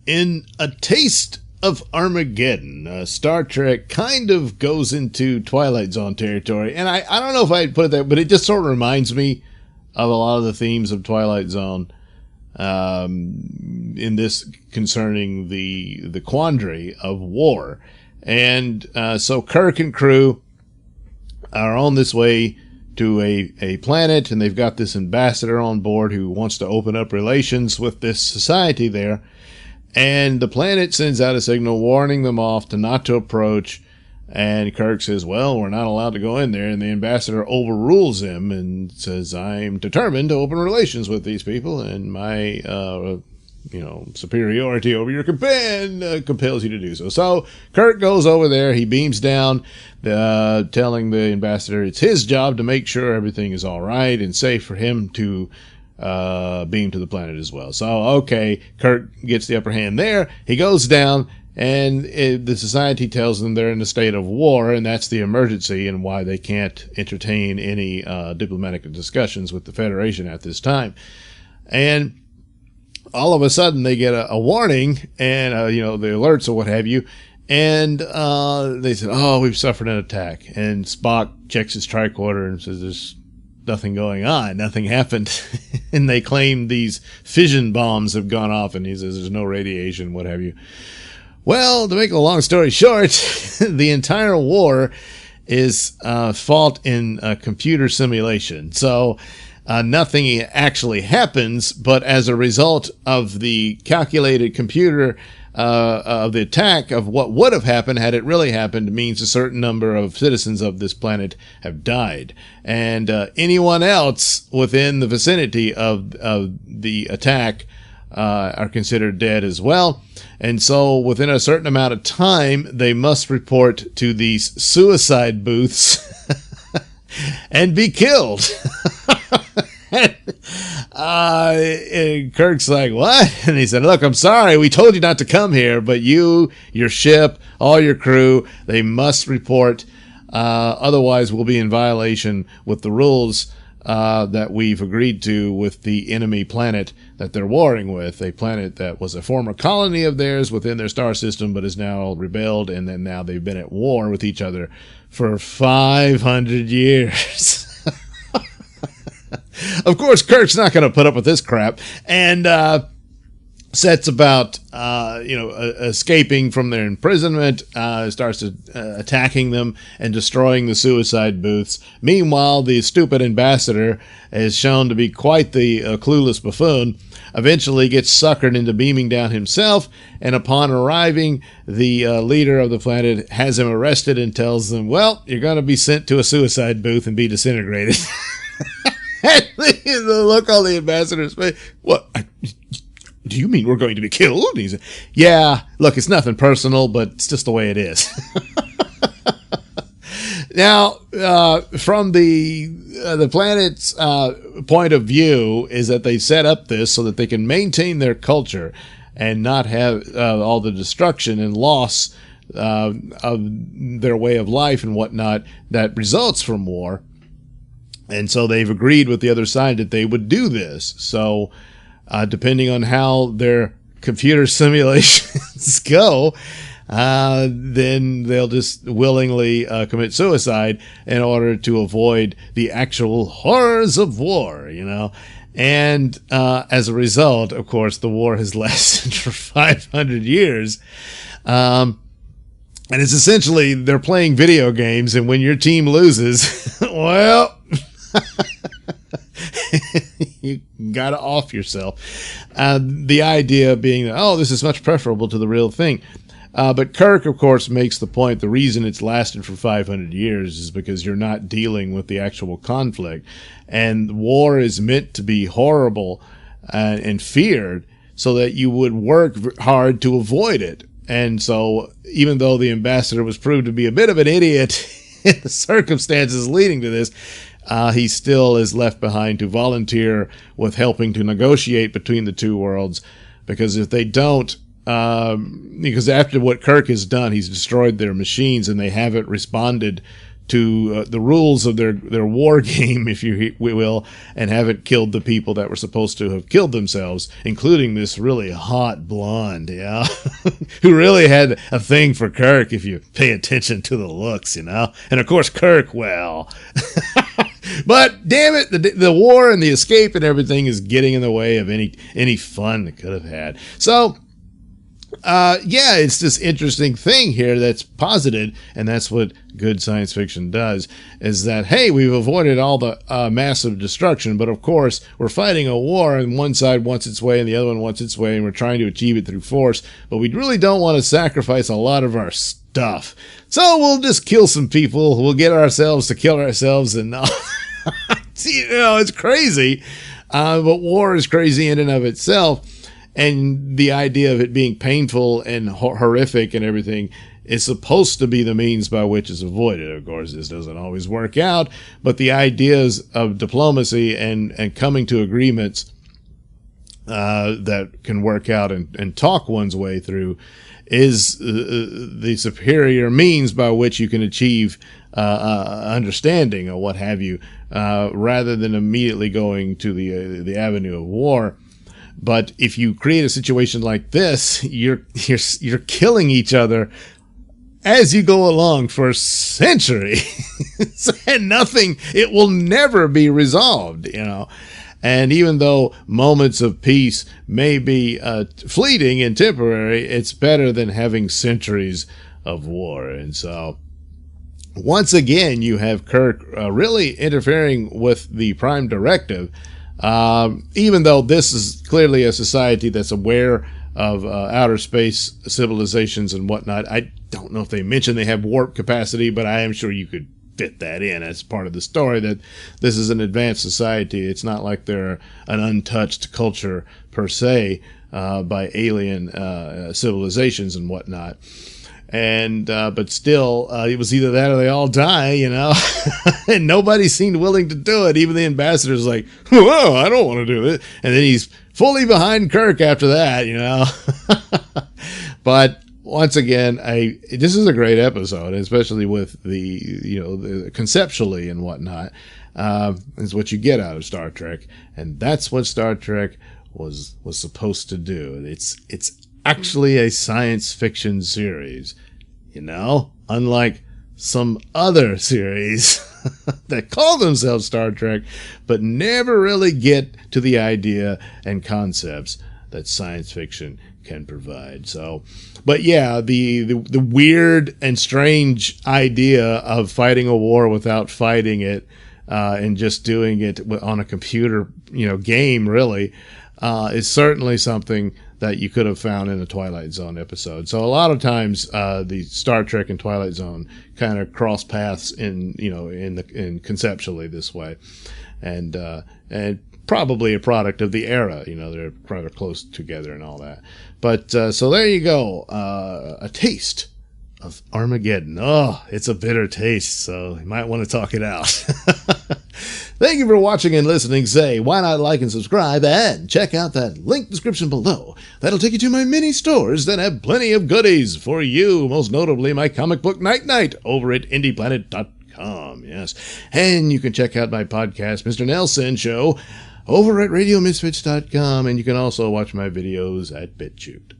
In A Taste of Armageddon, Star Trek kind of goes into Twilight Zone territory. And I don't know if I'd put it there, but it just sort of reminds me of a lot of the themes of Twilight Zone, in this concerning the quandary of war. And so Kirk and crew are on this way to a planet, and they've got this ambassador on board who wants to open up relations with this society there. And the planet sends out a signal warning them off to not to approach. And Kirk says, well, we're not allowed to go in there. And the ambassador overrules him and says, I'm determined to open relations with these people. And my, superiority over your command compels you to do so. So Kirk goes over there. He beams down, telling the ambassador it's his job to make sure everything is all right and safe for him to beam to the planet as well. So, okay, Kirk gets the upper hand there. He goes down, and the society tells them they're in a state of war, and that's the emergency and why they can't entertain any diplomatic discussions with the Federation at this time. And all of a sudden, they get a warning, and, the alerts or what have you, and they said, oh, we've suffered an attack. And Spock checks his tricorder and says, there's nothing going on. Nothing happened. And they claim these fission bombs have gone off, and he says there's no radiation, what have you. Well, to make a long story short, the entire war is fought in a computer simulation. So nothing actually happens, but as a result of the calculated computer of the attack, of what would have happened had it really happened, means a certain number of citizens of this planet have died. And anyone else within the vicinity of the attack are considered dead as well. And so within a certain amount of time, they must report to these suicide booths and be killed. And Kirk's like, what? And he said, look, I'm sorry, we told you not to come here, but you, your ship, all your crew, they must report. Otherwise, we'll be in violation with the rules that we've agreed to with the enemy planet that they're warring with, a planet that was a former colony of theirs within their star system, but is now rebelled, and then now they've been at war with each other for 500 years. Of course, Kirk's not going to put up with this crap, and sets about, escaping from their imprisonment, starts attacking them and destroying the suicide booths. Meanwhile, the stupid ambassador is shown to be quite the clueless buffoon, eventually gets suckered into beaming down himself, and upon arriving, the leader of the planet has him arrested and tells them, well, you're going to be sent to a suicide booth and be disintegrated. And the look on the ambassador's face, what? Do you mean we're going to be killed? And he said, yeah, look, it's nothing personal, but it's just the way it is. Now, from the planet's point of view, is that they set up this so that they can maintain their culture and not have all the destruction and loss of their way of life and whatnot that results from war. And so they've agreed with the other side that they would do this. So depending on how their computer simulations go, then they'll just willingly commit suicide in order to avoid the actual horrors of war, And as a result, of course, the war has lasted for 500 years. And it's essentially they're playing video games, and when your team loses, well... you gotta off yourself. The idea being that, oh, this is much preferable to the real thing. But Kirk, of course, makes the point the reason it's lasted for 500 years is because you're not dealing with the actual conflict. And war is meant to be horrible and feared so that you would work hard to avoid it. And so even though the ambassador was proved to be a bit of an idiot in the circumstances leading to this, he still is left behind to volunteer with helping to negotiate between the two worlds, because if they don't, because after what Kirk has done, he's destroyed their machines and they haven't responded to the rules of their war game, if you will, and haven't killed the people that were supposed to have killed themselves, including this really hot blonde, yeah, who really had a thing for Kirk if you pay attention to the looks, you know. And of course, Kirk, well. But damn it, the war and the escape and everything is getting in the way of any fun they could have had. So, yeah, it's this interesting thing here that's posited, and that's what good science fiction does, is that, hey, we've avoided all the massive destruction, but of course, we're fighting a war, and one side wants its way, and the other one wants its way, and we're trying to achieve it through force, but we really don't want to sacrifice a lot of our stuff. So we'll just kill some people, we'll get ourselves to kill ourselves, and you know, it's crazy, but war is crazy in and of itself. And the idea of it being painful and horrific and everything is supposed to be the means by which it's avoided. Of course, this doesn't always work out, but the ideas of diplomacy and coming to agreements that can work out and talk one's way through is the superior means by which you can achieve understanding or what have you, rather than immediately going to the avenue of war. But if you create a situation like this, you're killing each other as you go along for a century, and nothing. It will never be resolved, you know. And even though moments of peace may be fleeting and temporary, it's better than having centuries of war. And so, once again, you have Kirk really interfering with the Prime Directive. Even though this is clearly a society that's aware of outer space civilizations and whatnot. I don't know if they mention they have warp capacity, but I am sure you could fit that in as part of the story, that this is an advanced society. It's not like they're an untouched culture per se by alien civilizations and whatnot. And but still, it was either that or they all die, you know. And nobody seemed willing to do it. Even the ambassador's like, "Whoa, I don't want to do this." And then he's fully behind Kirk after that, you know. But once again, this is a great episode, especially with the conceptually and whatnot. Is what you get out of Star Trek, and that's what Star Trek was supposed to do. It's actually a science fiction series, you know, unlike some other series that call themselves Star Trek, but never really get to the idea and concepts that science fiction can provide. So, but yeah, the weird and strange idea of fighting a war without fighting it, and just doing it on a computer, game really, is certainly something that you could have found in a Twilight Zone episode. So a lot of times, the Star Trek and Twilight Zone kind of cross paths in conceptually this way, and probably a product of the era. They're rather close together and all that. But so there you go, a taste of Armageddon. Oh, it's a bitter taste, so you might want to talk it out. Thank you for watching and listening. Say, why not like and subscribe, and check out that link description below. That'll take you to my mini stores that have plenty of goodies for you, most notably my comic book Night over at indieplanet.com. Yes, and you can check out my podcast, Mr Nailsin Show, over at radiomisfits.com, and you can also watch my videos at BitChute.